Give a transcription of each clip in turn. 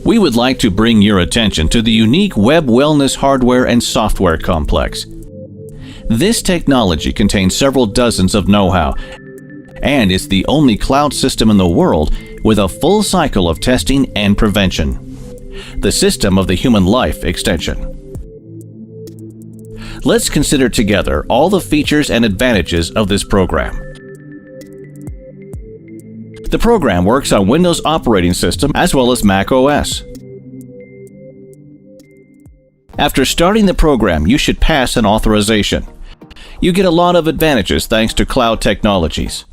We would like to bring your attention to the unique WebWellness hardware and software complex. This technology contains several dozens of know-how and is the only cloud system in the world with a full cycle of testing and prevention. The system of the human life extension. Let's consider together all the features and advantages of this program. The program works on Windows operating system as well as Mac OS. After starting the program, you should pass an authorization. You get a lot of advantages thanks to cloud technologies.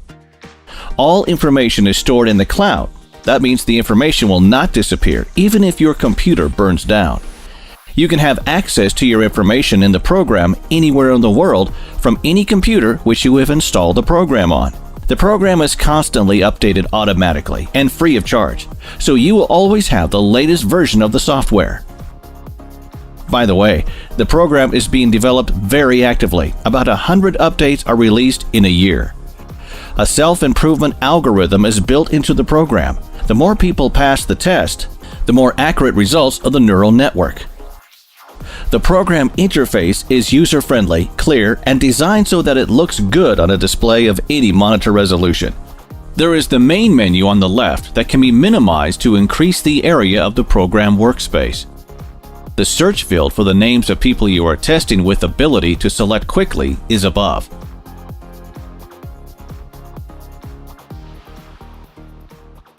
All information is stored in the cloud. That means the information will not disappear even if your computer burns down. You can have access to your information in the program anywhere in the world from any computer which you have installed the program on. The program is constantly updated automatically and free of charge, so you will always have the latest version of the software. By the way, the program is being developed very actively. About 100 updates are released in a year. A self-improvement algorithm is built into the program. The more people pass the test, the more accurate results of the neural network. The program interface is user-friendly, clear, and designed so that it looks good on a display of any monitor resolution. There is the main menu on the left that can be minimized to increase the area of the program workspace. The search field for the names of people you are testing with ability to select quickly is above.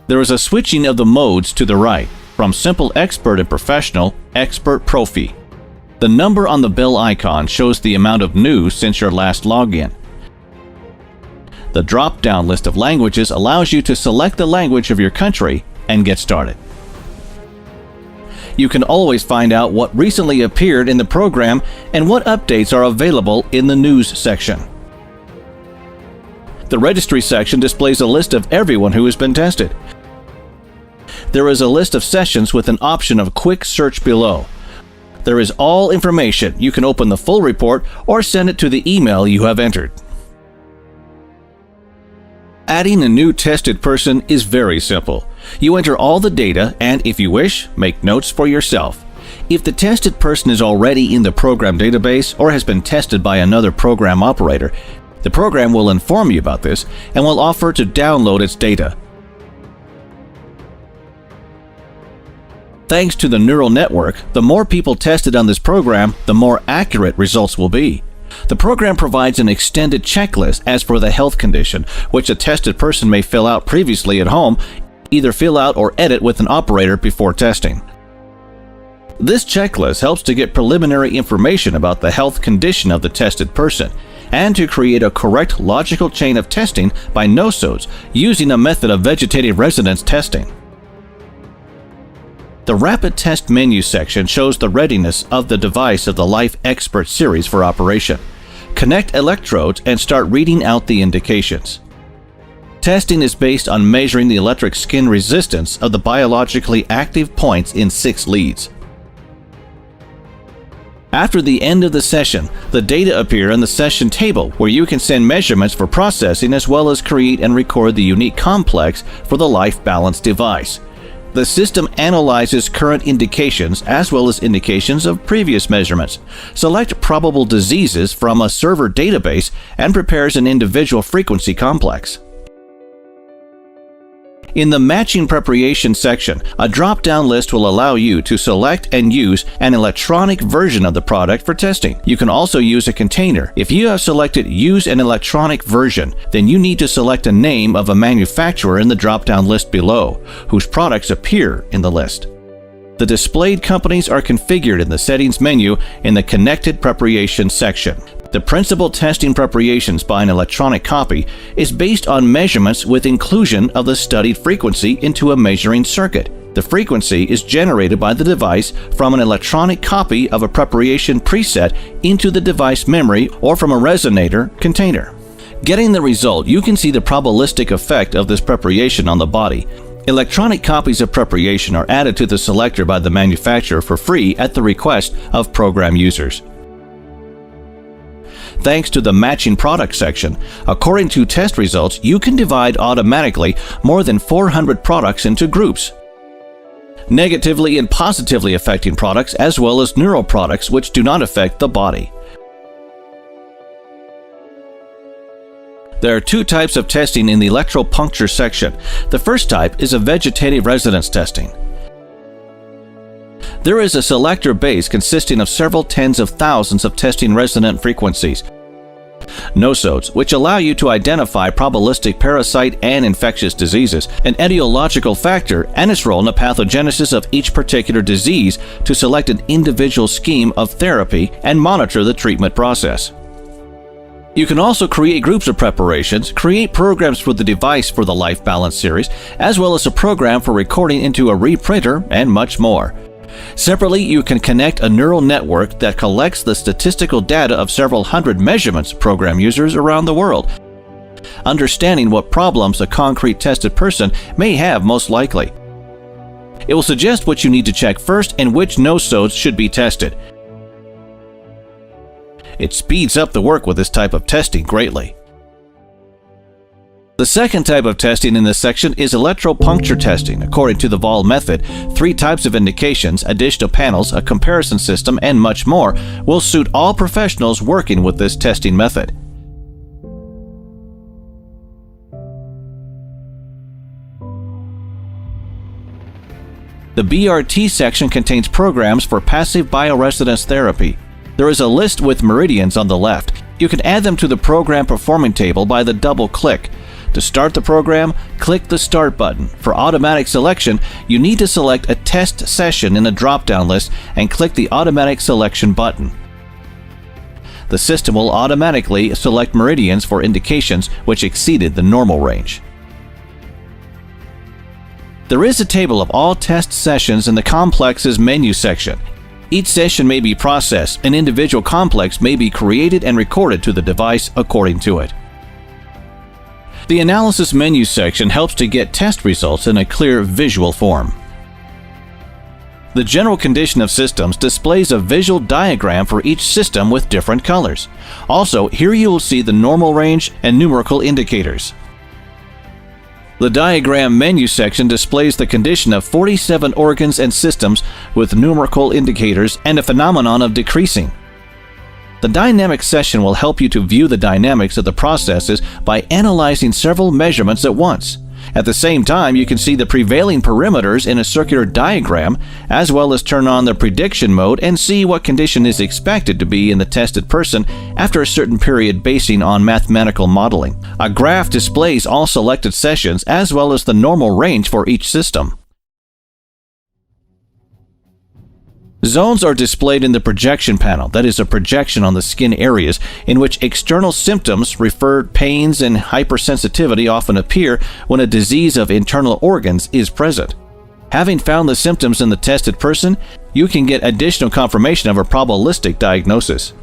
There is a switching of the modes to the right, from Simple Expert and Professional, Expert Profi. The number on the bell icon shows the amount of news since your last login. The drop-down list of languages allows you to select the language of your country and get started. You can always find out what recently appeared in the program and what updates are available in the news section. The registry section displays a list of everyone who has been tested. There is a list of sessions with an option of quick search below. There is all information. You can open the full report or send it to the email you have entered. Adding a new tested person is very simple. You enter all the data and, if you wish, make notes for yourself. If the tested person is already in the program database or has been tested by another program operator, the program will inform you about this and will offer to download its data. Thanks to the neural network, the more people tested on this program, the more accurate results will be. The program provides an extended checklist as for the health condition, which a tested person may fill out previously at home, either fill out or edit with an operator before testing. This checklist helps to get preliminary information about the health condition of the tested person and to create a correct logical chain of testing by nosodes using a method of vegetative resonance testing. The Rapid Test menu section shows the readiness of the device of the Life Expert series for operation. Connect electrodes and start reading out the indications. Testing is based on measuring the electric skin resistance of the biologically active points in 6 leads. After the end of the session, the data appear in the session table where you can send measurements for processing as well as create and record the unique complex for the Life Balance device. The system analyzes current indications as well as indications of previous measurements. Select probable diseases from a server database and prepares an individual frequency complex. In the Matching Preparation section, a drop-down list will allow you to select and use an electronic version of the product for testing. You can also use a container. If you have selected Use an electronic version, then you need to select a name of a manufacturer in the drop-down list below, whose products appear in the list. The displayed companies are configured in the Settings menu in the Connected Preparation section. The principal testing preparations by an electronic copy is based on measurements with inclusion of the studied frequency into a measuring circuit. The frequency is generated by the device from an electronic copy of a preparation preset into the device memory or from a resonator container. Getting the result, you can see the probabilistic effect of this preparation on the body. Electronic copies of preparation are added to the selector by the manufacturer for free at the request of program users. Thanks to the matching product section, according to test results, you can divide automatically more than 400 products into groups. Negatively and positively affecting products, as well as neutral products which do not affect the body. There are two types of testing in the electropuncture section. The first type is a vegetative resonance testing. There is a selector base consisting of several tens of thousands of testing resonant frequencies, nosodes, which allow you to identify probabilistic parasite and infectious diseases, an etiological factor, and its role in the pathogenesis of each particular disease to select an individual scheme of therapy and monitor the treatment process. You can also create groups of preparations, create programs for the device for the Life Balance series, as well as a program for recording into a reprinter, and much more. Separately, you can connect a neural network that collects the statistical data of several hundred measurements program users around the world, understanding what problems a concrete tested person may have most likely. It will suggest what you need to check first and which nosodes should be tested. It speeds up the work with this type of testing greatly. The second type of testing in this section is electropuncture testing. According to the Vol method, 3 types of indications, additional panels, a comparison system, and much more will suit all professionals working with this testing method. The BRT section contains programs for passive bioresonance therapy. There is a list with meridians on the left. You can add them to the program performing table by the double click. To start the program, click the Start button. For automatic selection, you need to select a test session in the drop-down list and click the Automatic Selection button. The system will automatically select meridians for indications which exceeded the normal range. There is a table of all test sessions in the complex's menu section. Each session may be processed. An individual complex may be created and recorded to the device according to it. The analysis menu section helps to get test results in a clear visual form. The general condition of systems displays a visual diagram for each system with different colors. Also, here you will see the normal range and numerical indicators. The diagram menu section displays the condition of 47 organs and systems with numerical indicators and a phenomenon of decreasing. The dynamic session will help you to view the dynamics of the processes by analyzing several measurements at once. At the same time, you can see the prevailing perimeters in a circular diagram, as well as turn on the prediction mode and see what condition is expected to be in the tested person after a certain period basing on mathematical modeling. A graph displays all selected sessions as well as the normal range for each system. Zones are displayed in the projection panel, that is a projection on the skin areas in which external symptoms, referred pains, and hypersensitivity often appear when a disease of internal organs is present. Having found the symptoms in the tested person, you can get additional confirmation of a probabilistic diagnosis.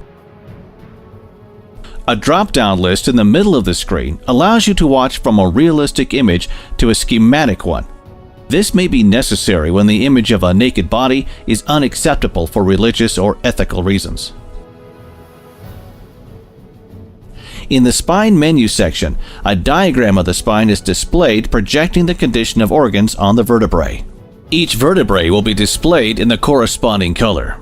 A drop-down list in the middle of the screen allows you to watch from a realistic image to a schematic one. This may be necessary when the image of a naked body is unacceptable for religious or ethical reasons. In the spine menu section, a diagram of the spine is displayed projecting the condition of organs on the vertebrae. Each vertebrae will be displayed in the corresponding color.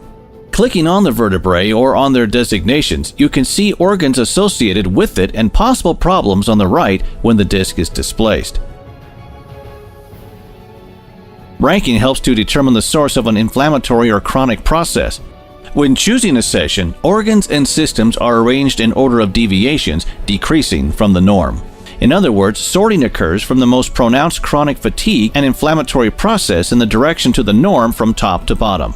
Clicking on the vertebrae or on their designations, you can see organs associated with it and possible problems on the right when the disc is displaced. Ranking helps to determine the source of an inflammatory or chronic process. When choosing a session, organs and systems are arranged in order of deviations, decreasing from the norm. In other words, sorting occurs from the most pronounced chronic fatigue and inflammatory process in the direction to the norm from top to bottom.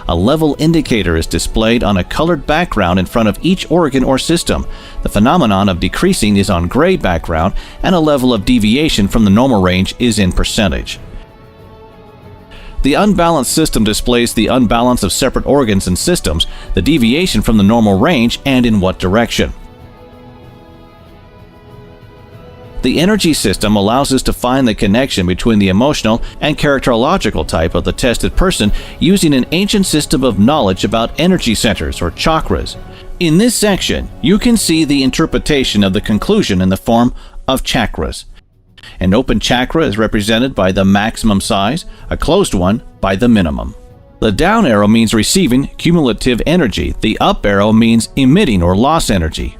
A level indicator is displayed on a colored background in front of each organ or system. The phenomenon of decreasing is on gray background, and a level of deviation from the normal range is in percentage. The unbalanced system displays the unbalance of separate organs and systems, the deviation from the normal range, and in what direction. The energy system allows us to find the connection between the emotional and characterological type of the tested person using an ancient system of knowledge about energy centers or chakras. In this section, you can see the interpretation of the conclusion in the form of chakras. An open chakra is represented by the maximum size, a closed one by the minimum. The down arrow means receiving cumulative energy. The up arrow means emitting or loss energy.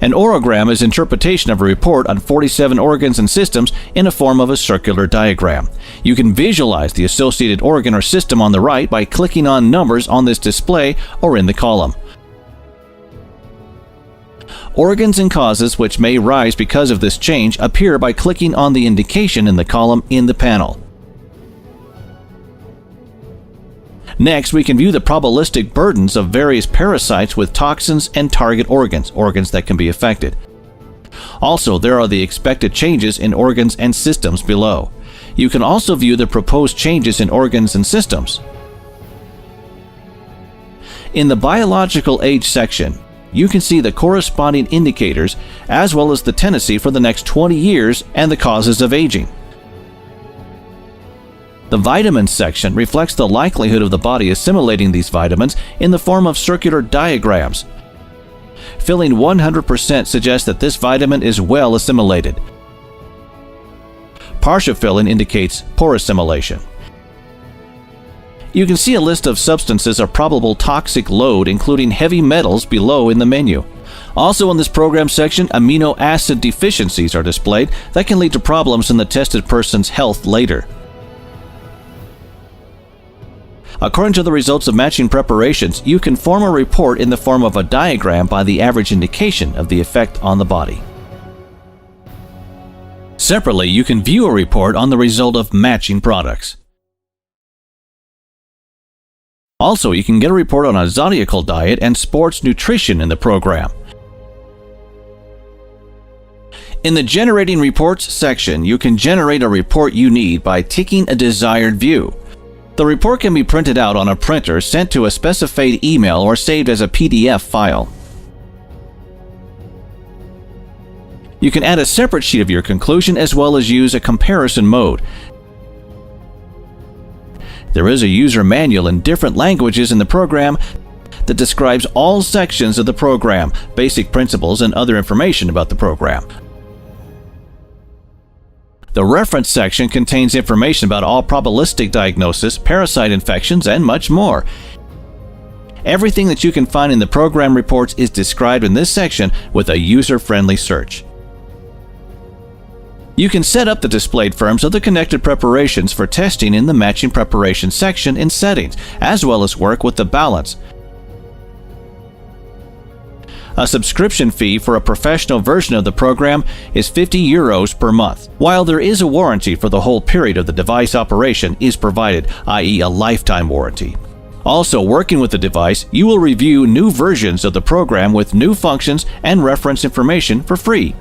An orogram is interpretation of a report on 47 organs and systems in a form of a circular diagram. You can visualize the associated organ or system on the right by clicking on numbers on this display or in the column. Organs and causes which may rise because of this change appear by clicking on the indication in the column in the panel. Next, we can view the probabilistic burdens of various parasites with toxins and target organs that can be affected. Also, there are the expected changes in organs and systems below. You can also view the proposed changes in organs and systems. In the biological age section, you can see the corresponding indicators as well as the tendency for the next 20 years and the causes of aging. The vitamins section reflects the likelihood of the body assimilating these vitamins in the form of circular diagrams. Filling 100% suggests that this vitamin is well assimilated. Partial filling indicates poor assimilation. You can see a list of substances of probable toxic load, including heavy metals, below in the menu. Also in this program section, amino acid deficiencies are displayed that can lead to problems in the tested person's health later. According to the results of matching preparations, you can form a report in the form of a diagram by the average indication of the effect on the body. Separately, you can view a report on the result of matching products. Also, you can get a report on a zodiacal diet and sports nutrition in the program. In the Generating Reports section, you can generate a report you need by ticking a desired view. The report can be printed out on a printer, sent to a specified email, or saved as a PDF file. You can add a separate sheet of your conclusion as well as use a comparison mode. There is a user manual in different languages in the program that describes all sections of the program, basic principles, and other information about the program. The reference section contains information about all probabilistic diagnosis, parasite infections, and much more. Everything that you can find in the program reports is described in this section with a user-friendly search. You can set up the displayed forms of the connected preparations for testing in the Matching Preparation section in Settings, as well as work with the balance. A subscription fee for a professional version of the program is €50 per month, while there is a warranty for the whole period of the device operation is provided, i.e. a lifetime warranty. Also, working with the device, you will review new versions of the program with new functions and reference information for free.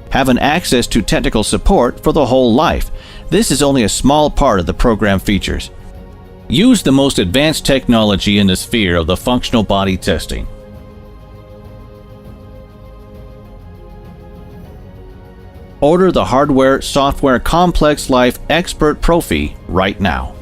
Have an access to technical support for the whole life. This is only a small part of the program features. Use the most advanced technology in the sphere of the functional body testing. Order the hardware, software, complex life expert Profi right now.